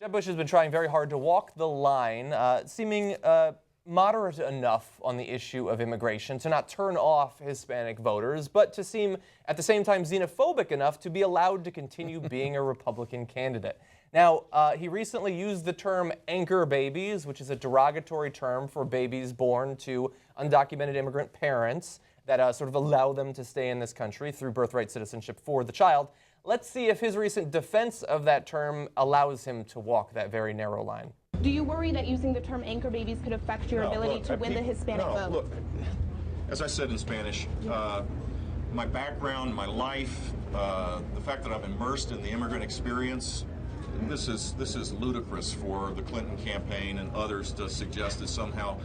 Jeb Bush has been trying very hard to walk the line, seeming moderate enough on the issue of immigration to not turn off Hispanic voters, but to seem at the same time xenophobic enough to be allowed to continue being a Republican candidate. Now, he recently used the term anchor babies, which is a derogatory term for babies born to undocumented immigrant parents that sort of allow them to stay in this country through birthright citizenship for the child. Let's see if his recent defense of that term allows him to walk that very narrow line. Do you worry that using the term anchor babies could affect your ability to win the Hispanic vote? Look, as I said in Spanish, my background, my life, the fact that I'm immersed in the immigrant experience, this is ludicrous for the Clinton campaign and others to suggest that somehow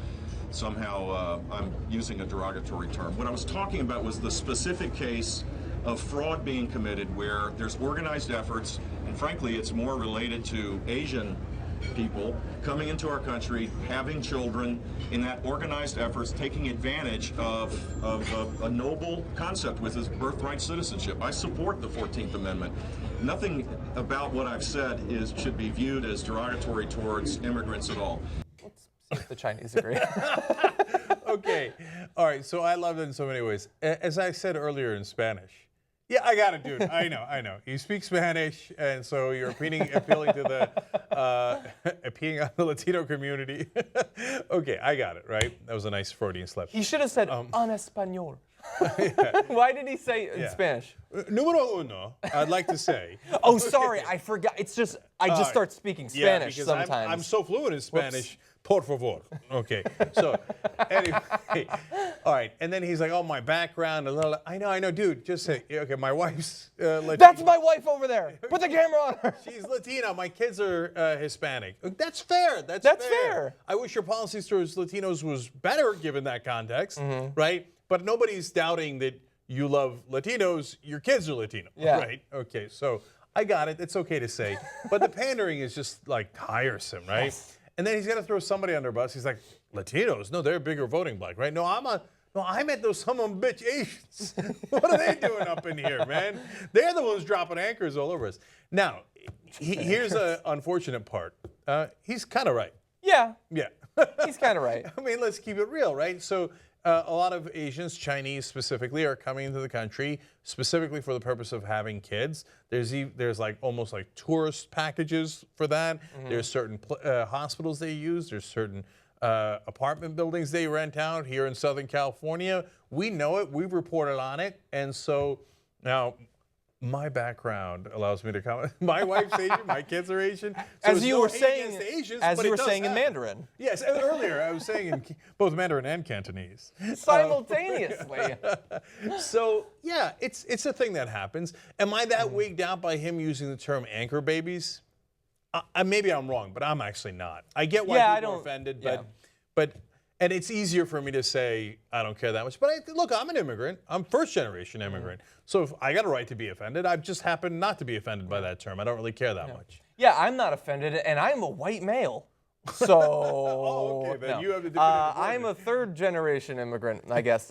I'm using a derogatory term. What I was talking about was the specific case of fraud being committed where there's organized efforts, and frankly, it's more related to Asian people coming into our country, having children, in that organized efforts, taking advantage of a noble concept with this birthright citizenship. I support the 14th Amendment. Nothing about what I've said should be viewed as derogatory towards immigrants at all. Let's see if the Chinese agree. Okay. All right. So I love it in so many ways. As I said earlier in Spanish. Yeah, I got it, dude. I know. You speak Spanish, and so you're appealing to the Latino community. Okay, I got it, right? That was a nice Freudian slip. He should have said en español. Yeah. Why did he say in Spanish? Número uno, I'd like to say. Oh, sorry, I forgot. It's just, I just start speaking Spanish sometimes. I'm so fluent in Spanish. Whoops. Por favor. Okay. So, anyway. All right. And then he's like, oh, my background. I know, dude. Just say, okay, my wife's Latina. That's my wife over there. Put the camera on her. She's Latina. My kids are Hispanic. That's fair. That's fair. I wish your policies towards Latinos was better given that context, right? But nobody's doubting that you love Latinos. Your kids are Latino, right? Okay. So I got it. It's okay to say. But the pandering is just like tiresome, right? Yes. And then he's got to throw somebody under a bus. He's like, Latinos? No, they're a bigger voting bloc, right? No, I meant those some of them bitch Asians. What are they doing up in here, man? They're the ones dropping anchors all over us. Now, here's an unfortunate part. He's kind of right. Yeah. Yeah. He's kind of right. I mean, let's keep it real, right? So a lot of Asians, Chinese specifically, are coming into the country specifically for the purpose of having kids. There's like almost like tourist packages for that. There's certain hospitals they use. There's certain apartment buildings they rent out here in Southern California. We know it. We've reported on it. And so now my background allows me to comment. My wife's Asian. My kids are Asian. So as you were saying, Asians, in Mandarin. Yes, earlier I was saying in both Mandarin and Cantonese. Simultaneously. So, yeah, it's a thing that happens. Am I that wigged out by him using the term anchor babies? Maybe I'm wrong, but I'm actually not. I get why people are offended, but and it's easier for me to say I don't care that much. But look, I'm an immigrant. I'm first-generation immigrant. So if I got a right to be offended, I just happen not to be offended by that term. I don't really care that much. Yeah, I'm not offended, and I'm a white male. So, oh, okay, then you have a different I'm a third-generation immigrant, I guess.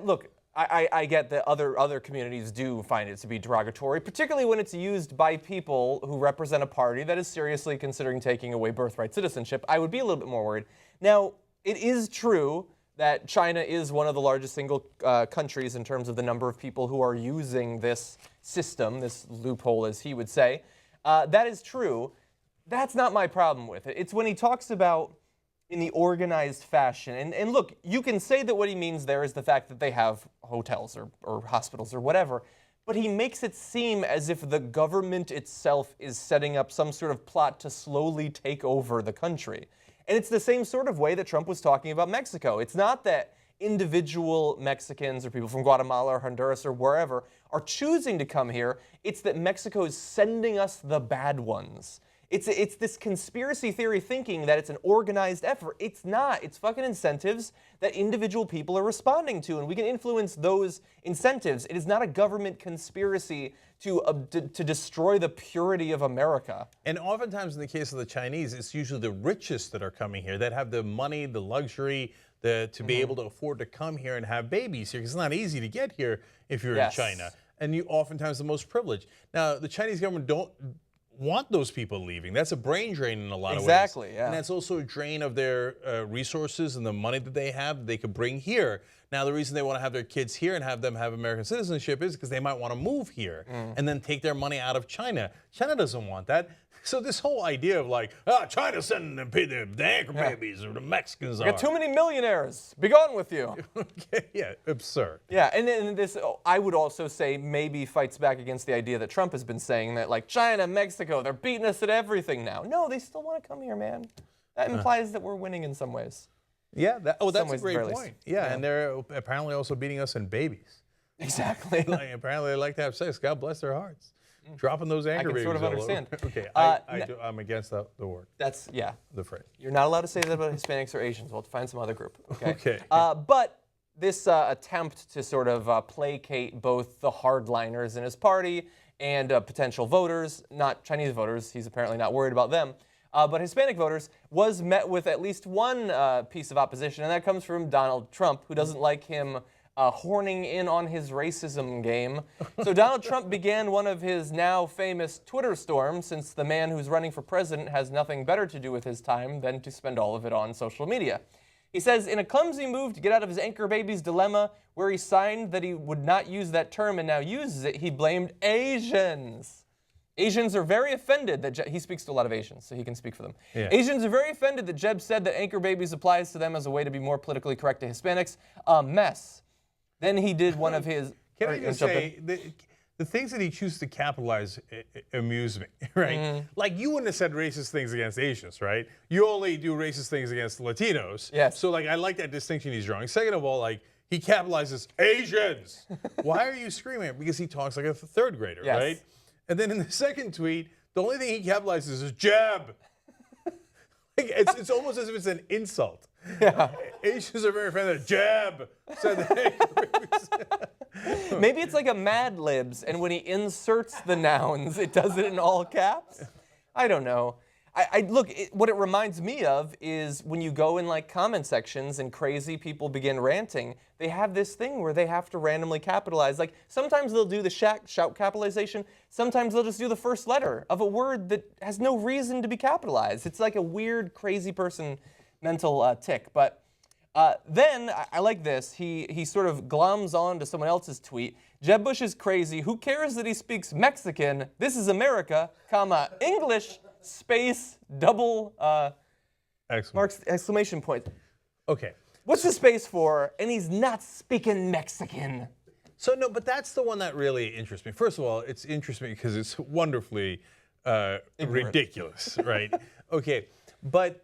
Look, I get that other communities do find it to be derogatory, particularly when it's used by people who represent a party that is seriously considering taking away birthright citizenship. I would be a little bit more worried. Now, it is true that China is one of the largest single countries in terms of the number of people who are using this system, this loophole, as he would say. That is true. That's not my problem with it. It's when he talks about in the organized fashion. And look, you can say that what he means there is the fact that they have hotels or hospitals or whatever, but he makes it seem as if the government itself is setting up some sort of plot to slowly take over the country. And it's the same sort of way that Trump was talking about Mexico. It's not that individual Mexicans or people from Guatemala or Honduras or wherever are choosing to come here. It's that Mexico is sending us the bad ones. It's this conspiracy theory thinking that it's an organized effort. It's not. It's fucking incentives that individual people are responding to, and we can influence those incentives. It is not a government conspiracy to destroy the purity of America. And oftentimes in the case of the Chinese, it's usually the richest that are coming here, that have the money, the luxury, to be able to afford to come here and have babies here, because it's not easy to get here if you're in China. And you oftentimes the most privileged. Now, the Chinese government want those people leaving. That's a brain drain in a lot of ways. Exactly, yeah. And that's also a drain of their resources and the money that they have that they could bring here. Now, the reason they want to have their kids here and have them have American citizenship is because they might want to move here and then take their money out of China. China doesn't want that. So this whole idea of like, China's sending the anchor babies or the Mexicans You got too many millionaires. Be gone with you. Okay, yeah, absurd. Yeah, and then this, I would also say, maybe fights back against the idea that Trump has been saying that, like, China, Mexico, they're beating us at everything now. No, they still want to come here, man. That implies that we're winning in some ways. Yeah, that's a ways, great at the very point. least. Yeah, and they're apparently also beating us in babies. Exactly. Like, apparently they like to have sex. God bless their hearts. Dropping those anchor babies. sort of all over. understand. Okay, I'm against the word. That's, yeah. The phrase. You're not allowed to say that about Hispanics or Asians. We'll have to find some other group. Okay. Okay. But this attempt to sort of placate both the hardliners in his party and potential voters, not Chinese voters, he's apparently not worried about them, but Hispanic voters, was met with at least one piece of opposition, and that comes from Donald Trump, who doesn't like him horning in on his racism game. So Donald Trump began one of his now famous Twitter storms, since the man who's running for president has nothing better to do with his time than to spend all of it on social media. He says, in a clumsy move to get out of his anchor baby's dilemma, where he signed that he would not use that term and now uses it, he blamed Asians. Asians are very offended that he speaks to a lot of Asians, so he can speak for them. Yeah. Asians are very offended that Jeb said that anchor babies applies to them as a way to be more politically correct to Hispanics. A mess. Then he did one of his... Can I just say, the things that he chooses to capitalize amuse me, right? Like, you wouldn't have said racist things against Asians, right? You only do racist things against Latinos. Yes. So, like, I like that distinction he's drawing. Second of all, like, he capitalizes Asians. Why are you screaming? Because he talks like a third grader, Yes. right? And then in the second tweet, the only thing he capitalizes is Jeb. Like, it's almost as if it's an insult. Yeah. Asians are very offended. Jeb said that. Maybe it's like a Mad Libs, and when he inserts the nouns, it does it in all caps? I don't know. Look, what it reminds me of is when you go in like comment sections and crazy people begin ranting, they have this thing where they have to randomly capitalize. Like sometimes they'll do the shout capitalization, sometimes they'll just do the first letter of a word that has no reason to be capitalized. It's like a weird, crazy person mental tick. But then, I like this, he sort of gloms on to someone else's tweet. Jeb Bush is crazy. Who cares that he speaks Mexican? This is America, comma, English, space, double exclamation point. Okay. What's the space for? And he's not speaking Mexican. So, no, but that's the one that really interests me. First of all, it's interesting because it's wonderfully ridiculous, right? Okay. But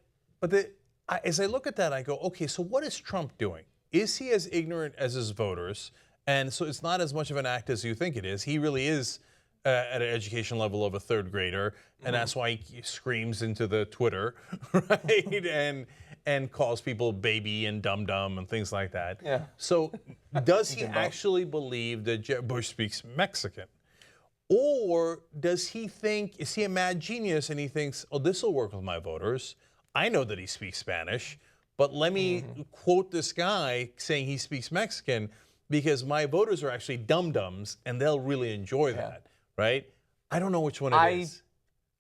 as I look at that, I go, okay, so what is Trump doing? Is he as ignorant as his voters? And so it's not as much of an act as you think it is. He really is at an education level of a third grader, and that's why he screams into the Twitter, right? And calls people baby and dum-dum and things like that. Yeah. So does he actually believe that Jeb Bush speaks Mexican? Or does he think, is he a mad genius and he thinks, oh, this will work with my voters. I know that he speaks Spanish, but let me quote this guy saying he speaks Mexican because my voters are actually dum-dums and they'll really enjoy that, right? I don't know which one it is.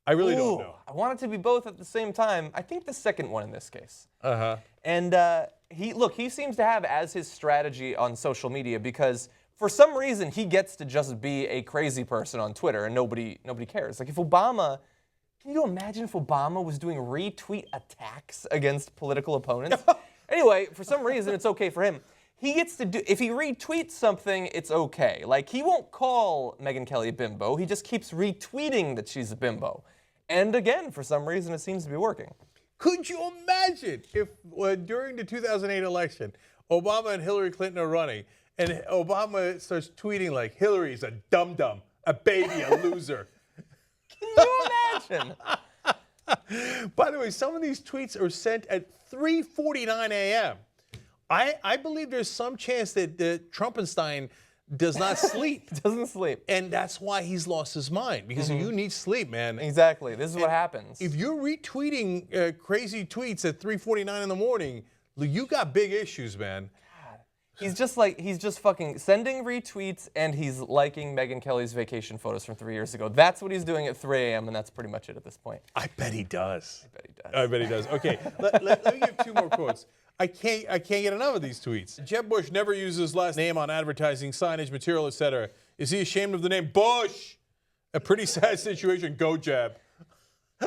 I really don't know. I want it to be both at the same time. I think the second one in this case. And he seems to have as his strategy on social media because for some reason he gets to just be a crazy person on Twitter and nobody cares. Like if Obama, can you imagine if Obama was doing retweet attacks against political opponents? Anyway, for some reason it's okay for him. He gets to do, if he retweets something, it's okay. Like he won't call Megyn Kelly a bimbo, he just keeps retweeting that she's a bimbo. And again, for some reason, it seems to be working. Could you imagine if during the 2008 election, Obama and Hillary Clinton are running, and Obama starts tweeting like, Hillary's a dum-dum, a baby, a loser. Can you imagine? By the way, some of these tweets are sent at 3:49 a.m. I believe there's some chance that Trumpenstein does not sleep. Doesn't sleep. And that's why he's lost his mind, because you need sleep, man. Exactly. This is what happens. If you're retweeting crazy tweets at 3:49 in the morning, you got big issues, man. He's just fucking sending retweets and he's liking Megyn Kelly's vacation photos from 3 years ago. That's what he's doing at 3 a.m. and that's pretty much it at this point. I bet he does. I bet he does. Okay, let me give 2 more quotes. I can't get enough of these tweets. Jeb Bush never uses his last name on advertising, signage, material, etc. Is he ashamed of the name Bush? A pretty sad situation. Go Jeb.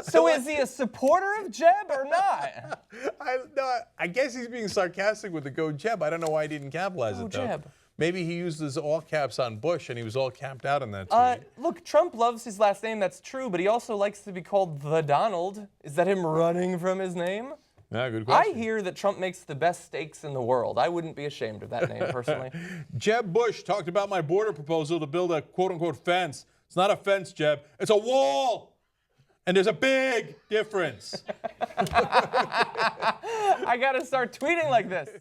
So is he a supporter of Jeb or not? I guess he's being sarcastic with the Go Jeb. I don't know why he didn't capitalize it, though. Jeb. Maybe he used his all caps on Bush, and he was all capped out in that tweet. Look, Trump loves his last name, that's true, but he also likes to be called the Donald. Is that him running from his name? Yeah, good question. I hear that Trump makes the best steaks in the world. I wouldn't be ashamed of that name, personally. Jeb Bush talked about my border proposal to build a quote-unquote fence. It's not a fence, Jeb. It's a wall. And there's a big difference. I got to start tweeting like this.